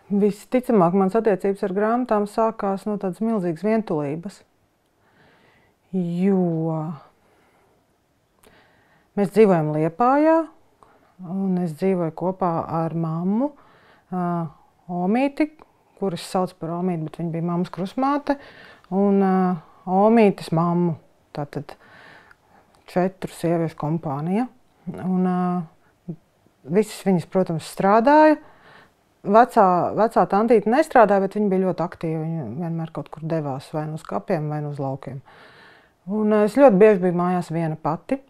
Visticamāk, mans attiecības ar grāmatām sākās no tādas milzīgas vientulības. Jo mēs dzīvojam Liepājā, un es dzīvoju kopā ar mammu, Omīti, kuras sauc par Omīti, bet viņa bija mammas krustmāte, un Omītes mammu, tātad 4 sieviešu kompānija. Un visas viņas, protams, strādāja. Vecā tantīte nestrādāja, bet viņa bija ļoti aktīva. Viņa vienmēr kaut kur devās vai nu uz kapiem, vai nu uz laukiem. Un es ļoti bieži biju mājās viena pati.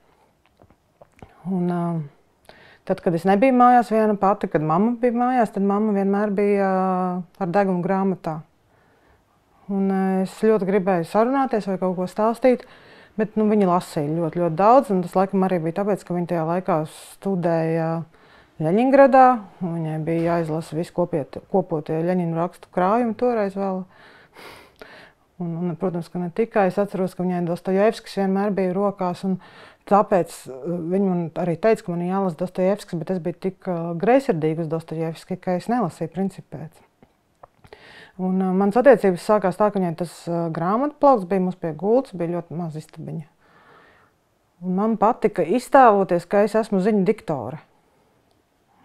Un tad, kad es nebiju mājās viena pati, kad mamma bija mājās, tad mamma vienmēr bija ar degunu grāmatā. Un es ļoti gribēju sarunāties vai kaut ko stāstīt, bet viņa lasīja ļoti, ļoti daudz. Un tas laikam arī bija tāpēc, ka viņa tajā laikā studēja Ļeņingradā. Viņai bija jāizlasa visi kopotie Ļeņinu rakstu krājumi toreiz vēl. Un, protams, ka ne tikai. Es atceros, ka viņai Dostojevskis vienmēr bija rokās. Un tāpēc viņa man arī teica, ka man jālasa Dostojevskis, bet es biju tik greizsirdīga uz Dostojevski, ka es nelasīju principēc. Un mans attiecības sākās tā, ka viņai tas grāmatplaukts bija mums pie gultas, bija ļoti maz istabiņa. Un man patika iztēloties, ka es esmu ziņu diktore.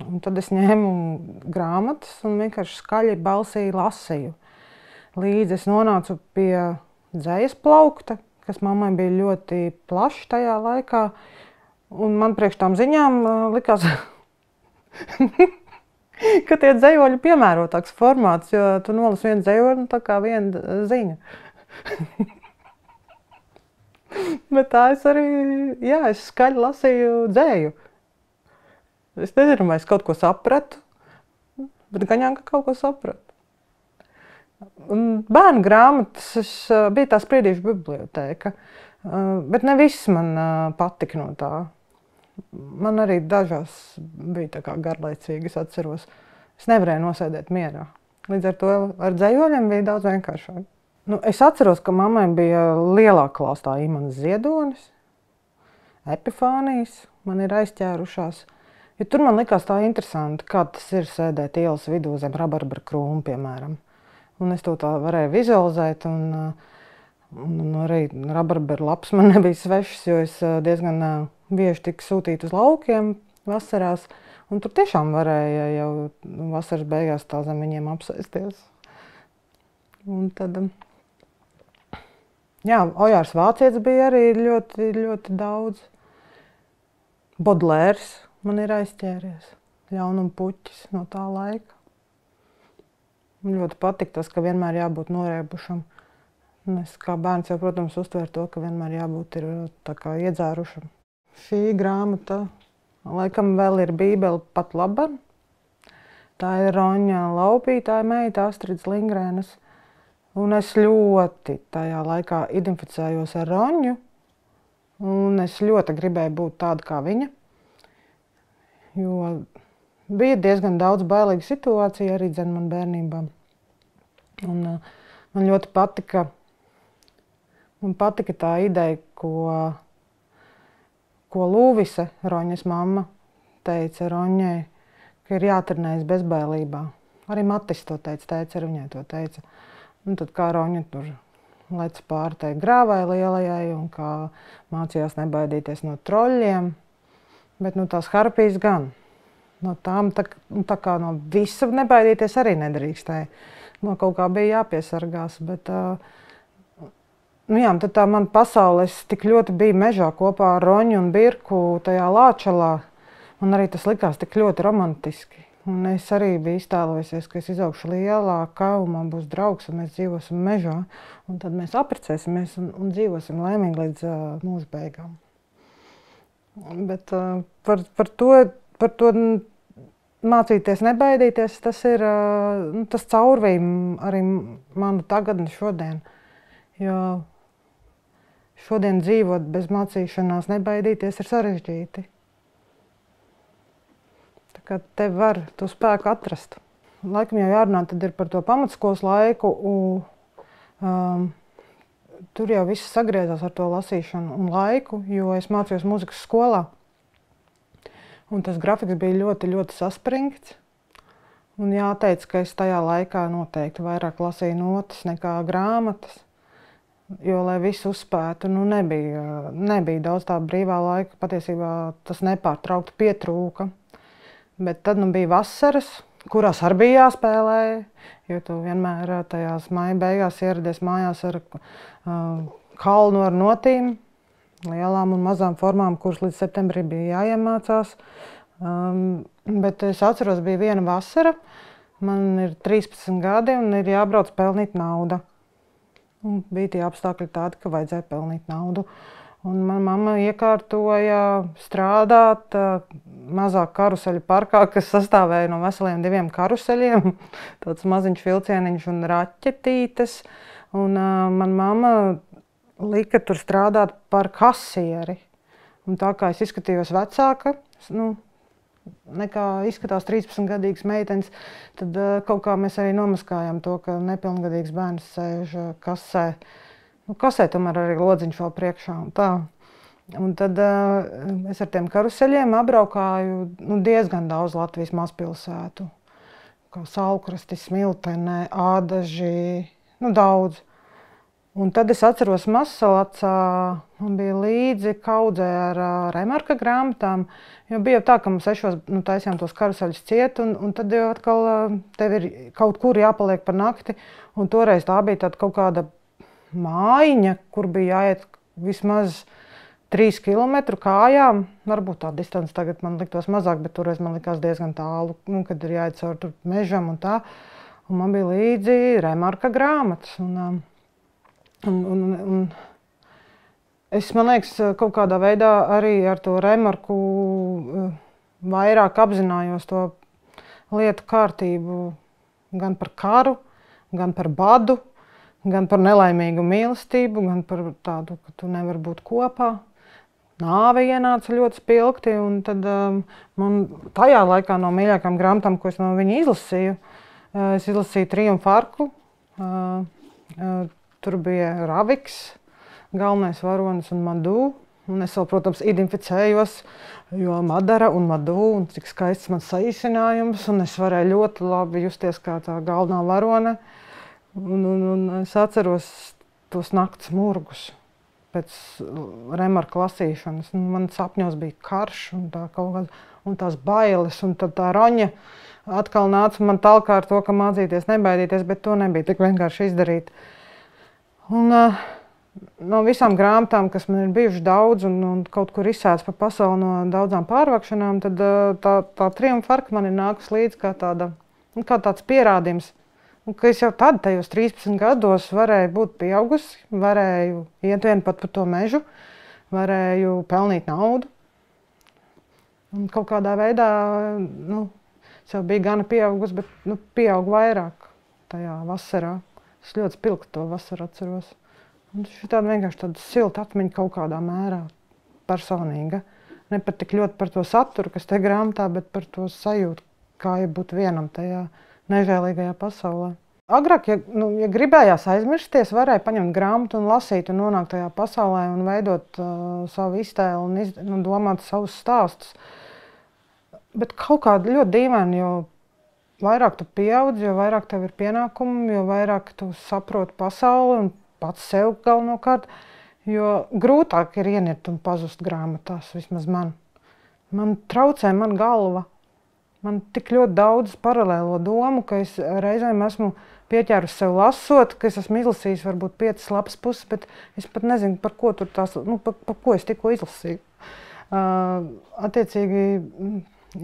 Un tad es ņēmu grāmatas un vienkārši skaļi balsī lasīju. Līdz es nonācu pie dzejas plaukta, kas mammai bija ļoti plašs tajā laikā. Un man priekš tām ziņām likās, ka tie dzejoļi piemērotāks formāts, jo tu nolasi vienu dzejoļu, tā kā viena ziņa. Bet tā es arī, es skaļi lasīju dzēju. Es nezinu, vai es kaut ko sapratu, bet gaņām, ka kaut ko sapratu. Un bērnu grāmatas bija tā Spriedīšu bibliotēka, bet ne viss man patika no tā. Man arī dažās bija tā kā garlaicīgi, es atceros. Es nevarēju nosēdēt mierā. Līdz ar to ar dzejoļiem bija daudz vienkāršāk. Es atceros, ka mammai bija lielā klāstā Imanas Ziedonis, Epifānijas man ir aizķērušās. Jo tur man likās tā interesanti, kā tas ir sēdēt ielas vidū zem rabarbara krūma, piemēram. Un es to tā varēju vizualizēt, un arī rabarbara lapas man nebija svešas, jo es diezgan bieži tiku sūtīta uz laukiem vasarās. Un tur tiešām varēja jau vasaras beigās tā zem viņiem apsēsties. Un tad, Ojārs Vācietis bija arī ļoti, ļoti daudz. Bodlērs man ir aizķēries, Ļaunuma puķis no tā laika. Man ļoti patīk tas, ka vienmēr jābūt norēbušam. Un es kā bērns jau, protams, uztveru to, ka vienmēr jābūt ir tā kā iedzērušam. Šī grāmata laikam vēl ir Bībele pat laban. Tā ir Roņa Laupītāja meita, Astrids Lingrēnas. Un es ļoti tajā laikā identificējos ar Roņu. Un es ļoti gribēju būt tāda kā viņa. Jo bija diezgan daudz bailīgu situāciju arī man bērnībā. Un man ļoti patika tā ideja, ko Lūvise, Roņas mamma, teica Roņai, ka ir jātrenējas bezbailībā. Arī Matis to teica, tēvs ar viņai to teica. Un tad kā Roņa tur lec pāri tai grāvai lielajai un kā mācījās nebaidīties no troļļiem. Bet tās harpijas gan. No tām tā kā no visa nebaidīties arī nedrīkstēja. No kaut kā bija jāpiesargās. Bet tad tā mana pasaule, es tik ļoti biju mežā kopā ar Roņu un Birku tajā Lāčalā. Man arī tas likās tik ļoti romantiski. Un es arī biju iztēlojusies, ka es izaugšu lielākā un man būs draugs un mēs dzīvosim mežā. Un tad mēs apprecēsimies un dzīvosim laimīgi līdz mūža beigām. Bet par to mācīties nebaidīties, tas ir tas caurvīm arī manu tagadni šodien. Jo šodien dzīvot bez mācīšanās nebaidīties ir sarežģīti. Tā kā te var to spēku atrast. Laikam jau jārunā tad ir par to pamatskolas laiku. Tur jau viss sagriezās ar to lasīšanu un laiku, jo es mācījos mūzikas skolā. Un tas grafiks bija ļoti, ļoti saspringts. Un jāteic, ka es tajā laikā noteikti vairāk lasīju notis nekā grāmatas. Jo, lai visu uzspētu, nebija daudz tā brīvā laika. Patiesībā tas nepārtraukti pietrūka. Bet tad bija vasaras, kurās arī bija jāspēlē. Jo tu vienmēr tajās maija beigās ieradies mājās ar kalnu ar notīm, lielām un mazām formām, kuras līdz septembrī bija jāiemācās. Bet es atceros, bija viena vasara, man ir 13 gadi un ir jābrauc pelnīt naudu. Un bija tie apstākļi tādi, ka vajadzēja pelnīt naudu. Un mana mamma iekārtoja strādāt mazā karuseļu parkā, kas sastāvēja no veseliem 2 karuseļiem, tāds maziņš vilcieniņš un raķetītes. Un mana mamma lika tur strādāt par kasieri. Un tā kā es izskatījos vecāka, nekā izskatās 13-gadīgas meitenes, tad kaut kā mēs arī nomaskājām to, ka nepilngadīgs bērns sēž kasē. Kasē tomēr arī lodziņš vēl priekšā un tā. Un tad es ar tiem karuseļiem apbraukāju diezgan daudz Latvijas mazpilsētu. Kā Saulkrasti, Smiltenē, Ādaži, daudz. Un tad es atceros Mazsalacā, man bija līdzi kaudzē ar Remarka grāmatām, jo bija tā, ka mums 6 taisījām tos karuseļus ciet, un tad jau atkal tev ir kaut kur jāpaliek par nakti, un toreiz tā bija tāda kaut kāda mājiņa, kur bija jāiet vismaz 3 kilometru kājām. Varbūt tā distance tagad man liktos mazāk, bet toreiz man likās diezgan tālu, kad ir jāiet caur mežam un tā. Un man bija līdzi Remarka grāmatas. Un es, man liekas, kaut kādā veidā arī ar to Remarku vairāk apzinājos to lietu kārtību gan par karu, gan par badu, gan par nelaimīgu mīlestību, gan par tādu, ka tu nevari būt kopā. Nāve ienāca ļoti spilgti, un tad man tajā laikā no mīļākām grāmatām, ko es no viņa izlasīju, es izlasīju Triumfa arku. Tur bija Raviks, galvenais varonis un Madū. Un es vēl, protams, identificējos, jo Madara un Madū, un cik skaists mans saīsinājums, un es varēju ļoti labi justies kā tā galvenā varone. Un es atceros tos nakts murgus pēc Remarka lasīšanas. Man sapņos bija karš un tās bailes, un tad tā Roņa atkal nāca man talkā ar to, ka mācīties nebaidīties, bet to nebija tik vienkārši izdarīt. Un no visām grāmatām, kas man ir bijušas daudz un kaut kur izsētas pa pasauli no daudzām pārvākšanām, tad tā Triumfa arka man ir nākus līdz kā tāds pierādījums, ka es jau tad, tajos 13 gados, varēju būt pieaugusi, varēju iet vien pat pa to mežu, varēju pelnīt naudu. Un kaut kādā veidā, es jau biju gana pieaugusi, bet pieaugu vairāk tajā vasarā. Es ļoti spilgti to vasaru atceros. Un šī tāda vienkārši tāda silta atmiņa kaut kādā mērā personīga. Ne pat tik ļoti par to saturu, kas te grāmatā, bet par to sajūtu, kā ja būt vienam tajā nežēlīgajā pasaulē. Agrāk, ja gribējās aizmirsties, varēja paņemt grāmatu un lasīt un nonākt tajā pasaulē un veidot savu iztēli un domāt savus stāstus. Bet kaut kāda ļoti dīvaini, jo vairāk tu pieaudz, jo vairāk tev ir pienākumi, jo vairāk tu saproti pasauli un pats sev galvenokārt, jo grūtāk ir ienirt un pazust grāmatās, vismaz man. Man traucē man galva. Man tik ļoti daudz paralēlo domu, ka es reizēm esmu pieķērusi sev lasot, ka es esmu izlasījis varbūt 5 lapas puses, bet es pat nezinu, par ko tur tās, par ko es tikko izlasīju. Attiecīgi,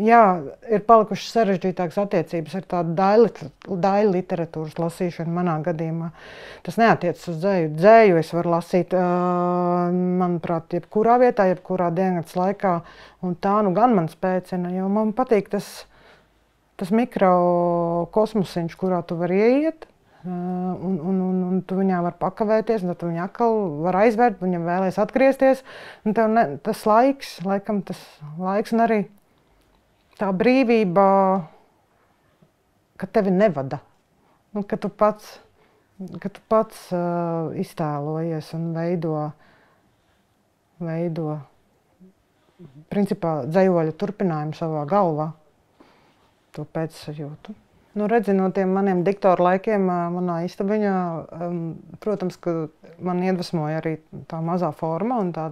jā, ir palikušas sarežģītākas attiecības ar tādu daļu literatūras lasīšanu manā gadījumā. Tas neatiecas uz dzēju. Dzēju es varu lasīt, manuprāt, jebkurā vietā, jebkurā diennakts laikā. Un tā gan man spēcina, jo man patīk tas mikrokosmosiņš, kurā tu vari ieiet. Un tu viņā var pakavēties, un tad tu viņu atkal var aizvērt, viņam vēlēs atgriezties. Un tev tas laiks, laikam tas laiks un arī tā brīvība, ka tevi nevada, ka tu pats iztēlojies un veido principā dzejoļa turpinājumu savā galvā, to pēcsajūtu. Nu, redzi, no tiem maniem diktoru laikiem manā istabiņā, protams, ka man iedvesmoja arī tā mazā forma un tā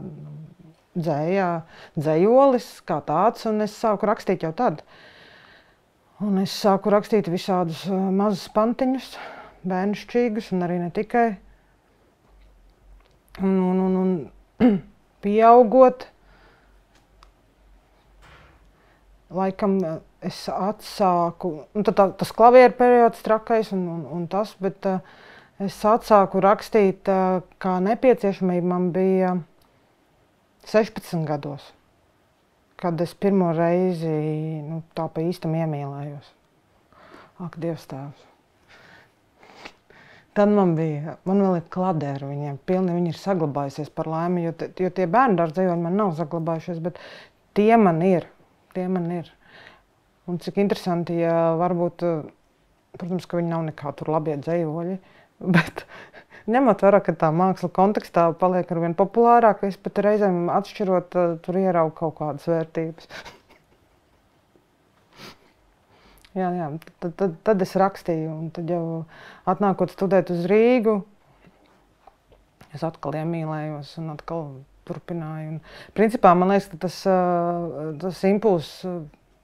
dzējolis kā tāds, un es sāku rakstīt jau tad. Un es sāku rakstīt visādus mazus pantiņus, bērnišķīgus, un arī ne tikai. Un pieaugot, laikam es atsāku, tas klavieru periods trakais un tas, bet es atsāku rakstīt, kā nepieciešamība man bija 16 gados, kad es pirmo reizi tā pa īstam iemīlējos. Ak, Dievs tēvs! Tad man vēl ir kladēri viņiem, pilni viņi ir saglabājusies par laimi, jo tie bērnu dārza dzīvoļi man nav saglabājušies, bet tie man ir. Un cik interesanti, ja varbūt, protams, ka viņi nav nekā tur labie dzīvoļi, bet ņemot vērā, ka tā māksla kontekstā paliek arvien populārāk, es pat reizēm atšķirot, tur ieraugu kaut kādas vērtības. Jā, tad es rakstīju, un tad jau atnākot studēt uz Rīgu, es atkal iemīlējos un atkal turpināju. Un, principā, man liekas, ka tas impulss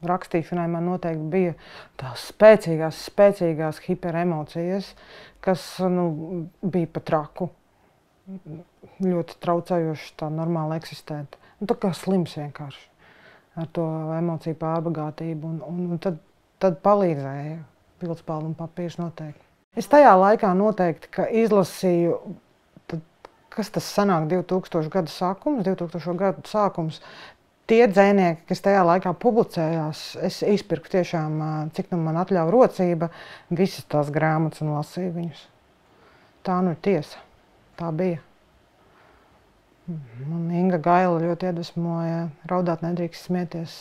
rakstīšanai man noteikti bija tās spēcīgās hiperemocijas, kas bija pat traku, ļoti traucējoši tā normāli eksistēt. Tā kā slims vienkārši ar to emociju pārbagātību. Un tad palīdzēja pildspalva un papīrs noteikti. Es tajā laikā noteikti, ka izlasīju, kas tas sanāk 2000 gadu sākums, tie dzejnieki, kas tajā laikā publicējās, es izpirku tiešām, cik man atļauj rocība, visas tās grāmatas un lasīju viņus. Tā ir tiesa. Tā bija. Man Inga Gaila ļoti iedvesmoja, raudāt nedrīkst smieties.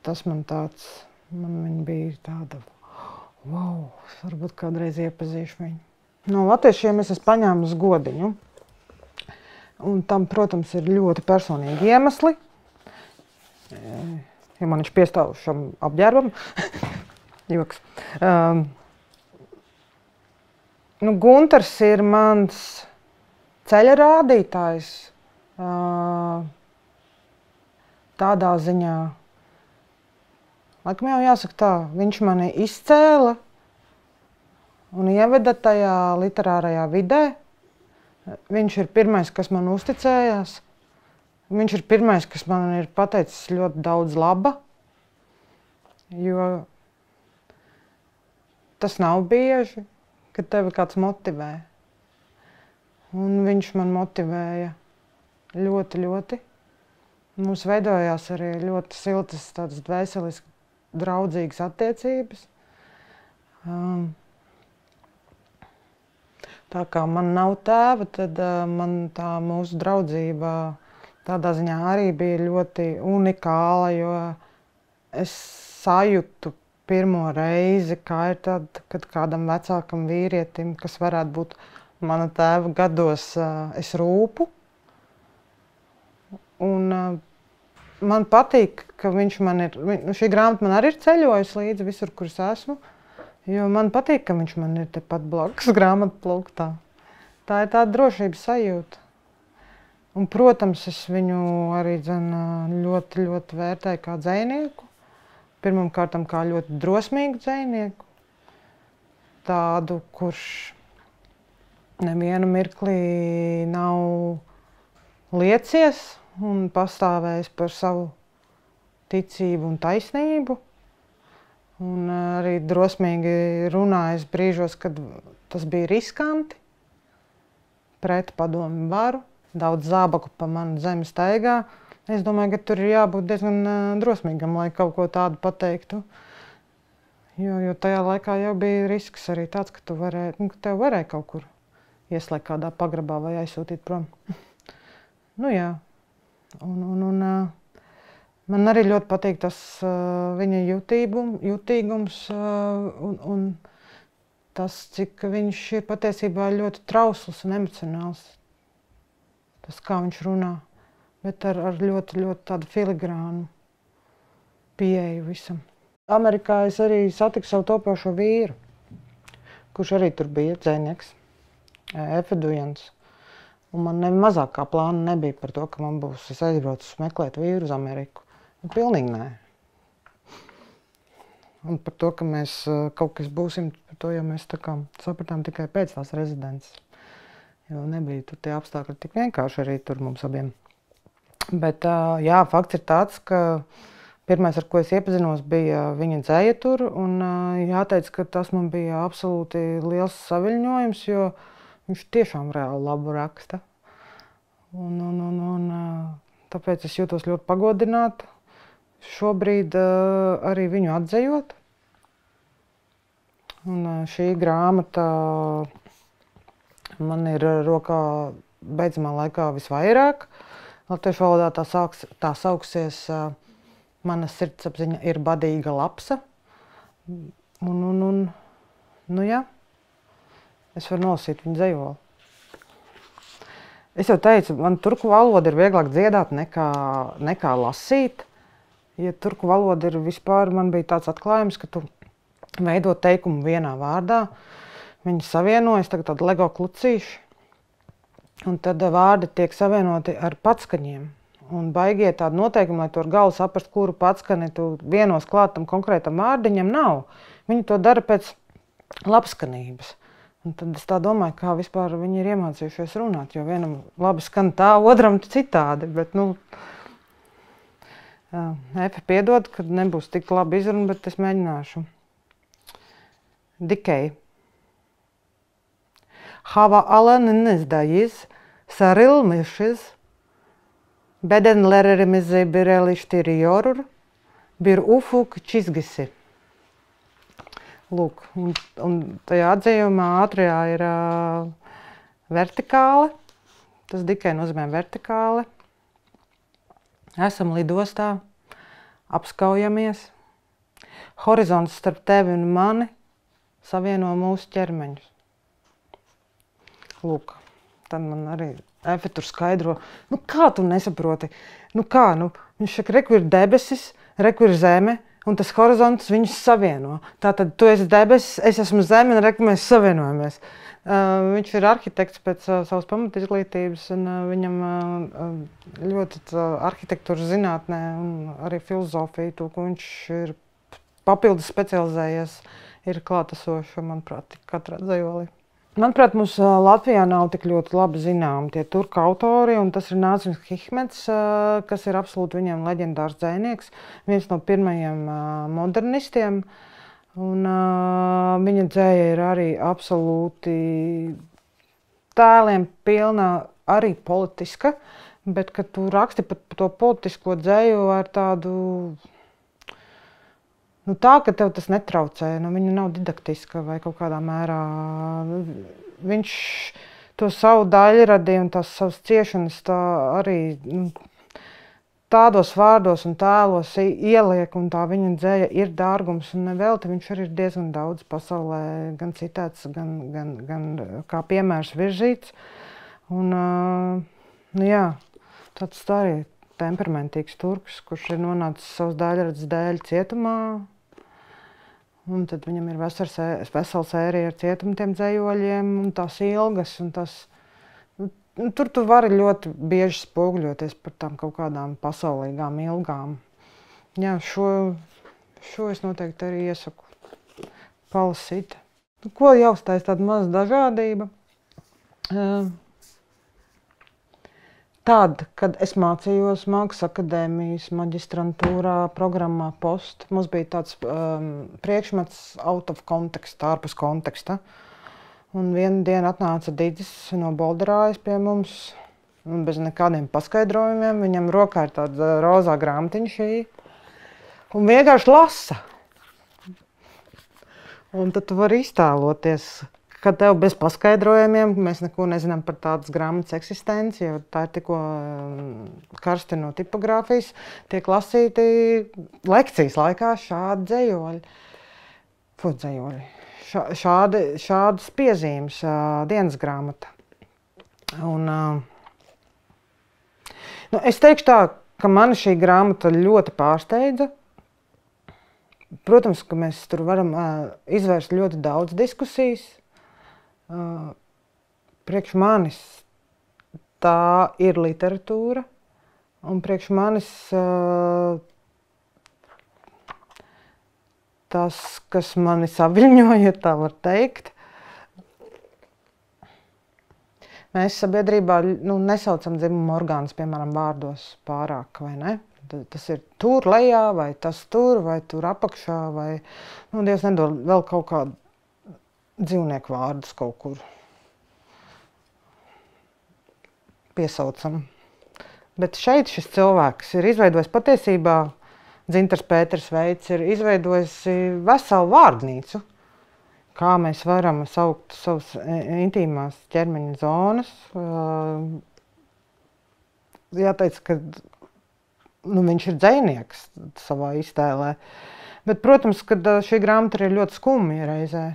Tas man viņa bija tāda, wow, varbūt kādreiz iepazīšu viņu. No latviešiem es esmu paņēmusi Godiņu. Un tam, protams, ir ļoti personīgi iemesli. Ja man viņš piestāv šam apģērbam. Joks. Gunters ir mans ceļa rādītājs. Tādā ziņā. Laikam jau jāsaka tā, viņš mani izcēla un ieveda tajā literārajā vidē. Viņš ir pirmais, kas man uzticējās. Viņš ir pirmais, kas man ir pateicis ļoti daudz laba. Jo tas nav bieži, kad tevi kāds motivē. Un viņš man motivēja ļoti. Mums veidojās arī ļoti siltas, tādas dvēseliski draudzīgas attiecības. Tā kā man nav tēva, tad man tā mūsu draudzība tādā ziņā arī bija ļoti unikāla, jo es sajūtu pirmo reizi, kā ir tad, kad kādam vecākam vīrietim, kas varētu būt mana tēva gados, es rūpu. Un man patīk, ka viņš man ir, šī grāmata man arī ir ceļojusi līdzi visur, kur es esmu. Jo man patīk, ka viņš man ir tepat blakus grāmatplaktā. Tā ir tāda drošības sajūta. Un, protams, es viņu arī ļoti vērtēju kā dzejnieku. Pirmkārt, kā ļoti drosmīgu dzejnieku. Tādu, kurš nevienu mirklī nav liecies un pastāvējis par savu ticību un taisnību. Un arī drosmīgi runājis brīžos, kad tas bija riskanti. Pret padomi varu, daudz zābaku pa manu zemi staigā. Es domāju, ka tur ir jābūt diezgan drosmīgam, lai kaut ko tādu pateiktu. Jo tajā laikā jau bija risks arī tāds, ka tev varēja kaut kur ieslēgt kādā pagrabā vai aizsūtīt prom. Jā. Man arī ļoti patīk tas viņa jutīgums un tas, cik viņš ir patiesībā ļoti trausls un emocionāls. Tas, kā viņš runā, bet ar ļoti tādu filigrānu pieeju visam. Amerikā es arī satiku savu topošo vīru, kurš arī tur bija dzejnieks, Efedujans. Un man mazākā plāna nebija par to, ka man būs aizbraucis meklēt vīru uz Ameriku. Pilnīgi nē. Un par to, ka mēs kaut kas būsim, par to jau mēs tā kā sapratām tikai pēc tās rezidences. Jo nebija tur tie apstākļi tik vienkārši arī tur mums abiem. Bet jā, fakts ir tāds, ka pirmais, ar ko es iepazinos, bija viņa dzeja tur. Un jāteic, ka tas man bija absolūti liels saviļņojums, jo viņš tiešām reāli labu raksta. Un tāpēc es jūtos ļoti pagodināta šobrīd arī viņu atzejot. Un šī grāmata man ir rokā beidzamā laikā visvairāk. Latviešu valodā tā sauksies Mana sirdsapziņa ir badīga lapsa. Nu jā, es varu nolasīt viņu dzejoli. Es jau teicu, man turku valoda ir vieglāk dziedāt nekā lasīt. Ja turku valoda ir vispār, man bija tāds atklājums, ka tu veido teikumu vienā vārdā. Viņi savienojas, tagad tādi lego klucīši. Un tad vārdi tiek savienoti ar patskaņiem. Un baigie tādi noteikumi, lai tu ar galvu saprast, kuru patskani tu vienos klāt tam konkrētam vārdiņam, nav. Viņi to dara pēc labskanības. Un tad es tā domāju, kā vispār viņi ir iemācījušies runāt, jo vienam labi skan tā, otram citādi. Bet, Efe piedod, kad nebūs tik labi izruna, bet es mēģināšu. Dikey. Hava alanınızdayız, sarılmışız. Bedenlerimizi birleştiriyor bir ufuk çizgisi. Lūk, un tajā atzījumā ātrijā ir vertikāle. Tas tikai nozīmē vertikāle. Esam lidostā, apskaujamies. Horizonts starp tevi un mani savieno mūsu ķermeņus. Lūk, tad man arī Efe tur skaidro, kā tu nesaproti? Viņš saka, reku ir debesis, reku ir zeme, un tas horizonts viņus savieno. Tātad tu esi debesis, es esmu zeme, un reku mēs savienojamies. Viņš ir arhitekts pēc savas pamatizglītības, un viņam ļoti arhitektūras zinātnē un arī filozofija, to, ko viņš ir papildus specializējies, ir klātesoša, manuprāt, katrā dzejolī. Manuprāt, mums Latvijā nav tik ļoti labi zinām tie turku autori, un tas ir Nācims Hihmets, kas ir absolūti viņam leģendārs dzejnieks, viens no pirmajiem modernistiem. Un viņa dzeja ir arī absolūti tēliem pilna, arī politiska, bet kad tu raksti par to politisko dzeju ar tādu, tā, ka tev tas netraucē, viņa nav didaktiska vai kaut kādā mērā. Viņš to savu daļradi un tās savas ciešanas tā arī tādos vārdos un tēlos ieliek, un tā viņa dzeja ir dārgums, un nevelti viņš arī ir diezgan daudz pasaulē, gan citēts, gan kā piemērs virzīts. Un, jā, tāds tā arī temperamentīgs turks, kurš ir nonācis savas daļradas dēļ cietumā. Un tad viņam ir vesela sērija ar cietumtiem dzejoļiem, un tās ilgas, un tas... Tur tu vari ļoti bieži spoguļoties par tām kaut kādām pasaulīgām ilgām. Jā, šo es noteikti arī iesaku palasīt. Ko jāuztais tāda maza dažādība? Tad, kad es mācījos Mākslas akadēmijas maģistrantūrā programmā Post, mums bija tāds priekšmets out of context, ārpus konteksta. Un vienu dienu atnāca Digis no Bolderājas pie mums, bez nekādiem paskaidrojumiem. Viņam rokā ir tāda rozā grāmatiņa šī, un vienkārši lasa. Un tad tu vari iztēloties, ka tev bez paskaidrojumiem, mēs neko nezinām par tādas grāmatas eksistenci, jo tā ir tikko karsti no tipogrāfijas, tiek lasīti lekcijas laikā šādi dzejoļi. Dzejoļi. Šādas piezīmes dienas grāmata. Un, es teikšu tā, ka mani šī grāmata ļoti pārsteidza. Protams, ka mēs tur varam izvērst ļoti daudz diskusijas. Priekš manis tā ir literatūra, un priekš manis tas, kas mani saviļņoja, ja tā var teikt. Mēs sabiedrībā nesaucam dzimumu orgānus, piemēram, vārdos pārāk, vai ne? Tas ir tur lejā, vai tas tur, vai tur apakšā, vai, Dievs nedod vēl kaut kādu dzīvnieku vārdus kaut kur piesaucam. Bet šeit šis cilvēks ir izveidojis patiesībā, Dzintars Pēters Veids ir izveidojis veselu vārdnīcu, kā mēs varam saukt savas intīmās ķermeņa zonas. Jāteic, ka viņš ir dzejnieks savā iztēlē. Bet, protams, ka šī grāmata ir ļoti skumja reizē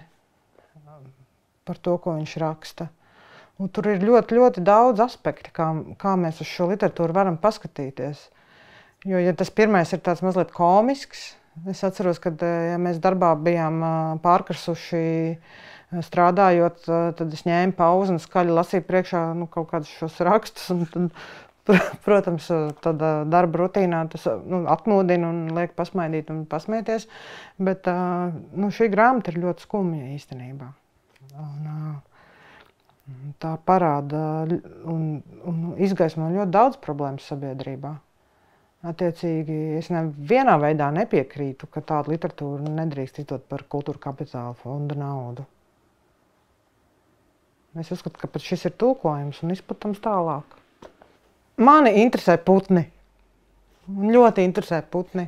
par to, ko viņš raksta. Un tur ir ļoti, ļoti daudz aspekti, kā mēs uz šo literatūru varam paskatīties. Jo, ja tas pirmais ir tāds mazliet komisks, es atceros, kad ja mēs darbā bijām pārkarsuši strādājot, tad es ņēmu pauzi un skaļi lasīju priekšā kaut kādus šos rakstus. Un tad, protams, tad darba rutīnā tas atmodina un liek pasmaidīt un pasmieties. Bet šī grāmata ir ļoti skumja īstenībā. Un tā parāda un izgaismo ļoti daudz problēmas sabiedrībā. Attiecīgi, es nevienā veidā nepiekrītu, ka tādu literatūru nedrīkst izdot par kultūra kapitāla fonda naudu. Es uzskatu, ka šis ir tulkojums un izplatams tālāk. Mani interesē putni. Ļoti interesē putni.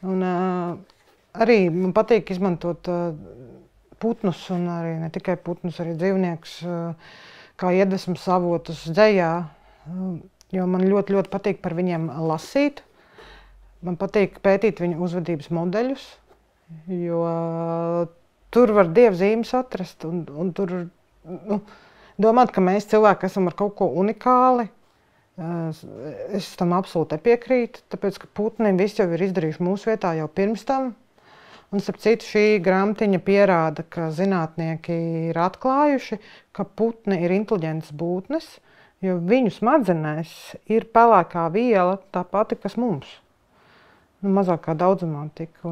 Un arī man patīk izmantot putnus, un arī ne tikai putnus, arī dzīvniekus, kā iedvesmas avotus dzejā. Jo man ļoti, ļoti patīk par viņiem lasīt. Man patīk pētīt viņu uzvedības modeļus, jo tur var dievzīmes atrast. Un tur domāt, ka mēs cilvēki esam ar kaut ko unikāli, es tam absolūti nepiekrītu, tāpēc, ka putni visi jau ir izdarījuši mūsu vietā jau pirms tam. Un, starp citu, šī grāmatiņa pierāda, ka zinātnieki ir atklājuši, ka putni ir inteliģentas būtnes, jo viņu smadzenēs ir pelēkā viela tā pati, kas mums. Mazākā daudzumā tika.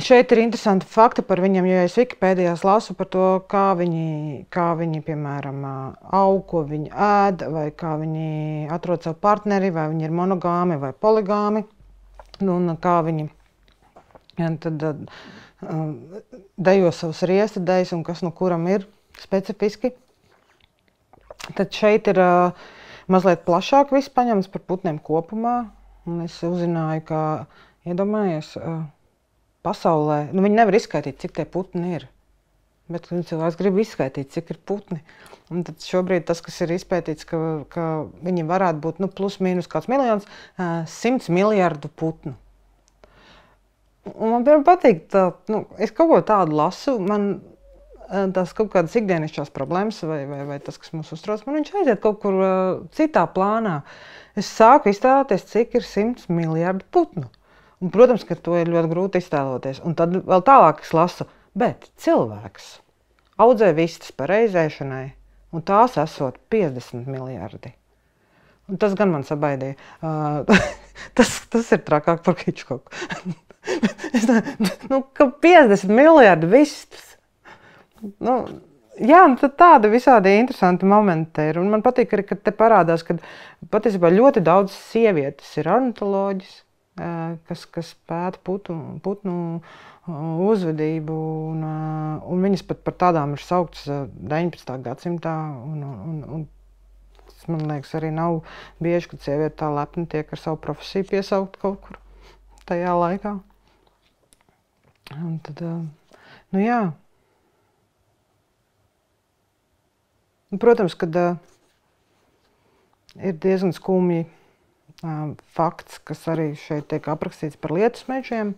Šeit ir interesanti fakti par viņiem, jo es Wikipēdijās lasu par to, kā viņi piemēram, aug, ko viņi ēd, vai kā viņi atrod savu partneri, vai viņi ir monogāmi vai poligāmi, un kā viņi tad dejo savus riesta dejas un kas no kuram ir specifiski. Tad šeit ir mazliet plašāk viss paņemts par putniem kopumā. Un es uzzināju, ka, iedomājies, pasaulē, viņi nevar izskaitīt, cik tie putni ir. Bet cilvēks grib izskaitīt, cik ir putni. Un tad šobrīd tas, kas ir izpētīts, ka viņi varētu būt plus mīnus kāds miljons, 100 miljardu putnu. Un man piemēram patīk, es kaut ko tādu lasu, man tās kaut kādas ikdienišķās problēmas vai tas, kas mūs uztrauc, man viņš aiziet kaut kur citā plānā. Es sāku iztēloties, cik ir 100 miljardu putnu. Un, protams, ka to ir ļoti grūti iztēloties. Un tad vēl tālāk es lasu, bet cilvēks audzē vistas par reizēšanai, un tās esot 50 miljardi. Un tas gan man sabaidīja. Tas ir trakāk par Hičkoku. Ka 50 miljardi vistas. Jā, tad tādi visādi interesanti momenti ir. Un man patīk arī, ka te parādās, ka patiesībā ļoti daudz sievietes ir ornitoloģis, kas pēta putnu uzvedību. Un viņas pat par tādām ir sauktas 19. gadsimtā. Un tas, man liekas, arī nav bieži, kad sieviete tā lepni tiek ar savu profesiju piesaukt kaut kur tajā laikā. Un tad, jā. Protams, kad ir diezgan skumji fakts, kas arī šeit tiek aprakstīts par lietusmežiem,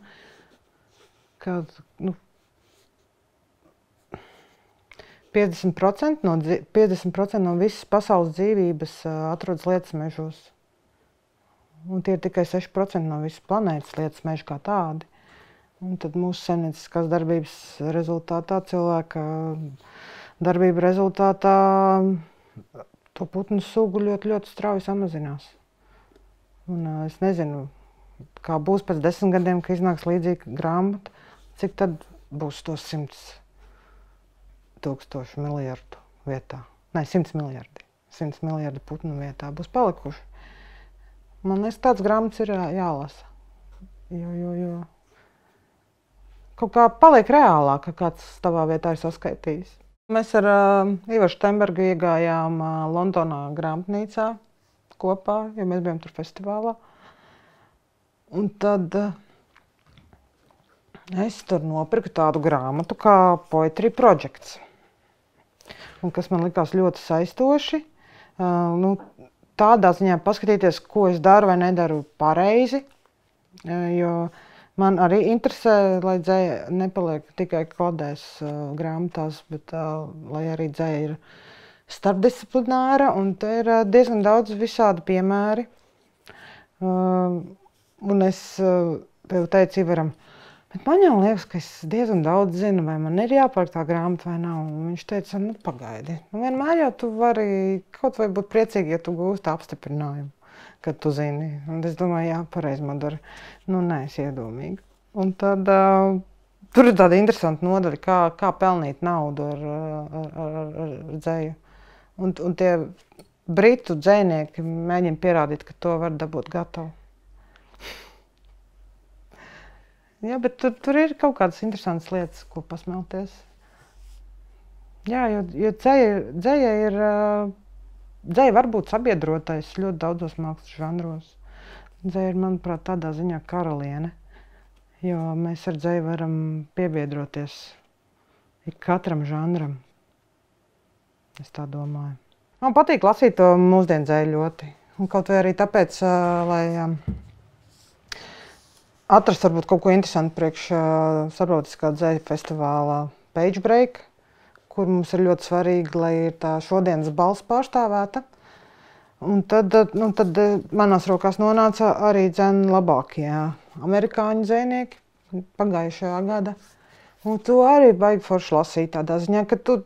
kad 50% no visas pasaules dzīvības atrodas lietusmežos. Un tie ir tikai 6% no visas planētas lietas meža kā tādi. Un tad mūsu saimnieciskās darbības rezultātā, cilvēka darbība rezultātā, to putnu sugu ļoti, ļoti strauji samazinās. Un es nezinu, kā būs pēc 10 gadiem, kad iznāks līdzīga grāmata, cik tad būs to 100 000 miljardu vietā. Nē, 100 miljardi. 100 miljardi putnu vietā būs palikuši. Man liekas, tāds grāmatas ir jālasa. Jo kaut kā paliek reālāk, ka kāds tavā vietā ir saskaitījis. Mēs ar Ivaru Štembergu iegājām Londonā grāmatnīcā kopā, jo mēs bijām tur festivālā. Un tad es tur nopirku tādu grāmatu kā Poetry Projects. Un kas man likās ļoti saistoši, tādā ziņā paskatīties, ko es daru vai nedaru pareizi, jo man arī interesē, lai dzeja nepaliek tikai kodēs grāmatās, bet lai arī dzeja ir starpdisciplināra, un te ir diezgan daudz visādi piemēri. Un es tev teicu Ivaram, bet man jau liekas, ka es diezgan daudz zinu, vai man ir jāpērk tā grāmata vai nav. Un viņš teica, nu pagaidi, vienmēr jau tu vari kaut vai būt priecīgi, ja tu gūsti apstiprinājumu, kad tu zini. Un es domāju, jā, pareizi man dara. Nu, nē, es iedomīgi. Un tad tur ir tāda interesanta nodaļa, kā pelnīt naudu ar dzeju. Un tie britu dzejnieki mēģina pierādīt, ka to var dabūt gatavu. Jā, bet tur ir kaut kādas interesantas lietas, ko pasmelties. Jā, jo dzeja var būt sabiedrotais ļoti daudzos mākslas žanros. Dzeja ir, manuprāt, tādā ziņā karaliene, jo mēs ar dzeju varam piebiedroties ik katram žanram. Es tā domāju. Man patīk lasīt to mūsdienu dzeju ļoti. Un kaut vai arī tāpēc, lai atrast varbūt kaut ko interesantu priekš starptautiskā dzeja festivālā Page Break, kur mums ir ļoti svarīgi, lai ir tā šodienas balss pārstāvēta. Un tad manās rokās nonāca arī labākie amerikāņu dzejnieki pagājušajā gada. Un to arī baigi forši lasīt tādā ziņā, ka tu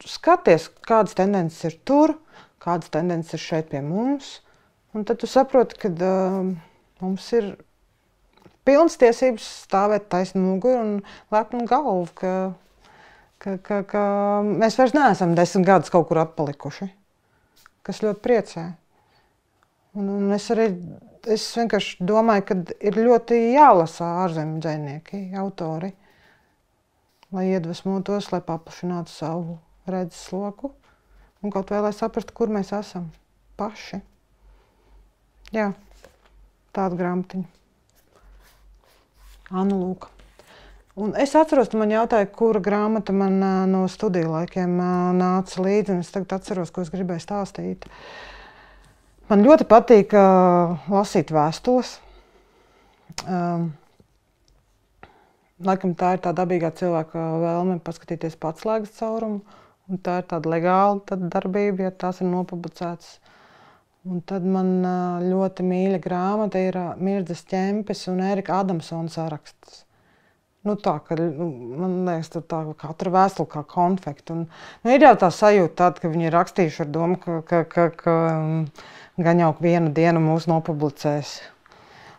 skaties, kādas tendences ir tur, kādas tendences ir šeit pie mums. Un tad tu saproti, ka mums ir pilnas tiesības stāvēt taisnu muguru un lepnu galvu, ka mēs vairs neesam 10 gadus kaut kur atpalikuši, kas ļoti priecē. Un es vienkārši domāju, ka ir ļoti jālasa ārzemju dzejnieki, autori, lai iedvesmotos, lai paplašinātu savu redzes loku un kaut vai lai saprastu, kur mēs esam paši. Jā, tāda grāmatiņa. Anna Lūka. Un es atceros, tu man jautāji, kura grāmata man no studiju laikiem nāca līdzi, un es tagad atceros, ko es gribēju stāstīt. Man ļoti patīk lasīt vēstules. Laikam tā ir tā dabīgā cilvēka vēlme paskatīties patslēgas caurumu, un tā ir tāda legāla darbība, ja tās ir nopublicētas. Un tad man ļoti mīļa grāmata ir Mirdzes Ķempes un Ērika Adamsona saraksts. Nu tā, ka man liekas, tur tā katra vēstule kā konfekta. Ir jau tā sajūta tāda, ka viņi ir rakstījuši ar domu, ka gan jau vienu dienu mūs nopublicēs.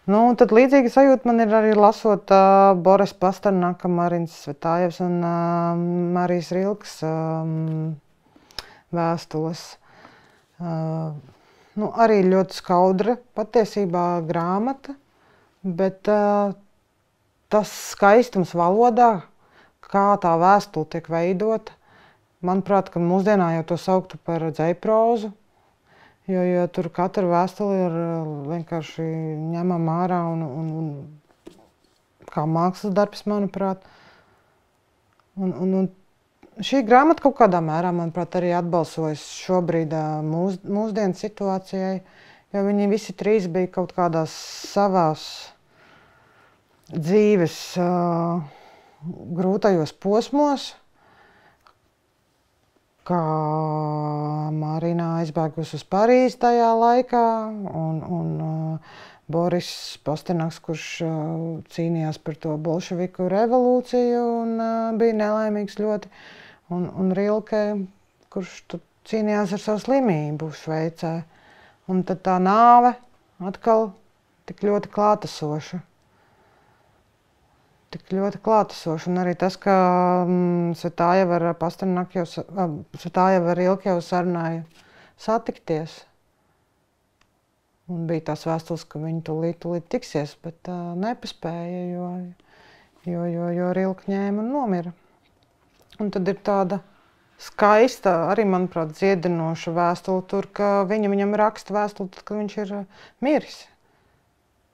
Nu, tad līdzīga sajūta man ir arī lasot Boris Pasternaka, Marinas Svetājevs un Marijas Rilkas vēstules. Arī ļoti skaudra patiesībā grāmata, bet tas skaistums valodā, kā tā vēstule tiek veidota, manuprāt, ka mūsdienā jau to sauktu par dzejprozu, jo tur katra vēstule ir vienkārši ņemama ārā un kā mākslas darbs, manuprāt. Un šī grāmata kaut kādā mērā, manuprāt, arī atbalsojas šobrīd mūsdienu situācijai, jo viņi visi trīs bija kaut kādās savās dzīves grūtajos posmos, kā Marina aizbēgus uz Parīzi tajā laikā, un Boris Pasternaks, kurš cīnījās par to bolševiku revolūciju un bija nelaimīgs ļoti. Un Rilke, kurš cīnījās ar savu slimību Šveicē. Un tad tā nāve atkal tik ļoti klātesoša. Tik ļoti klātesoši. Un arī tas, ka Svetājeva ar Pasternaku Svetājeva ar Rilke jau sarunāja satikties. Un bija tās vēstules, ka viņi tūlīt tiksies, bet nepaspēja, jo Rilke ņēma un nomira. Un tad ir tāda skaista, arī, manuprāt, dziedinoša vēstule tur, ka viņam raksta vēstuli, tad, kad viņš ir miris.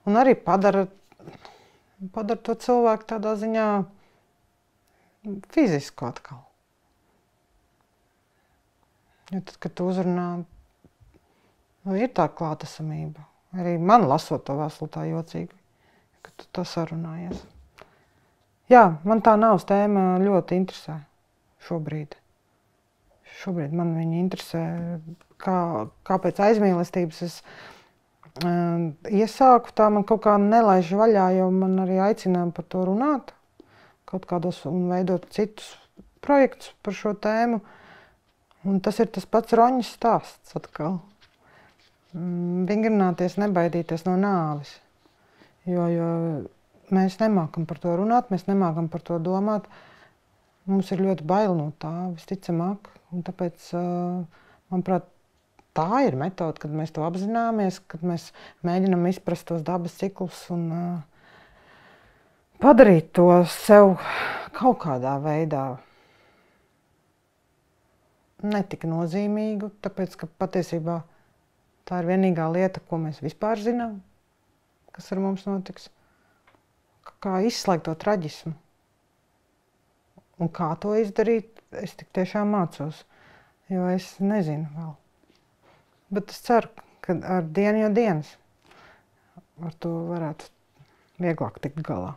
Un arī padara to cilvēku tādā ziņā fizisku atkal. Jo tad, kad tu uzrunā, ir tā klātesamība. Arī man lasot to vēstuli tā jocīgi, ka tu tā sarunājies. Jā, man tā nāves tēma ļoti interesē šobrīd. Šobrīd man viņa interesē, kāpēc aizmīlestības es iesāku, tā man kaut kā nelaiž vaļā, jo man arī aicina par to runāt kaut kādos un veidot citus projektus par šo tēmu. Un tas ir tas pats Roņas stāsts atkal. Vingrināties, nebaidīties no nāves. Jo mēs nemākam par to runāt, mēs nemākam par to domāt. Mums ir ļoti bail no tā, visticamāk. Un tāpēc, manuprāt, tā ir metode, kad mēs to apzināmies, kad mēs mēģinam izprast tos dabas ciklus un padarīt to sev kaut kādā veidā netik nozīmīgu, tāpēc, ka patiesībā tā ir vienīgā lieta, ko mēs vispār zinām, kas ar mums notiks. Kā izslēgt to traģismu. Un kā to izdarīt, es tik tiešām mācos, jo es nezinu vēl. Bet es ceru, ka ar dienu jau dienas ar to varētu vieglāk tikt galā.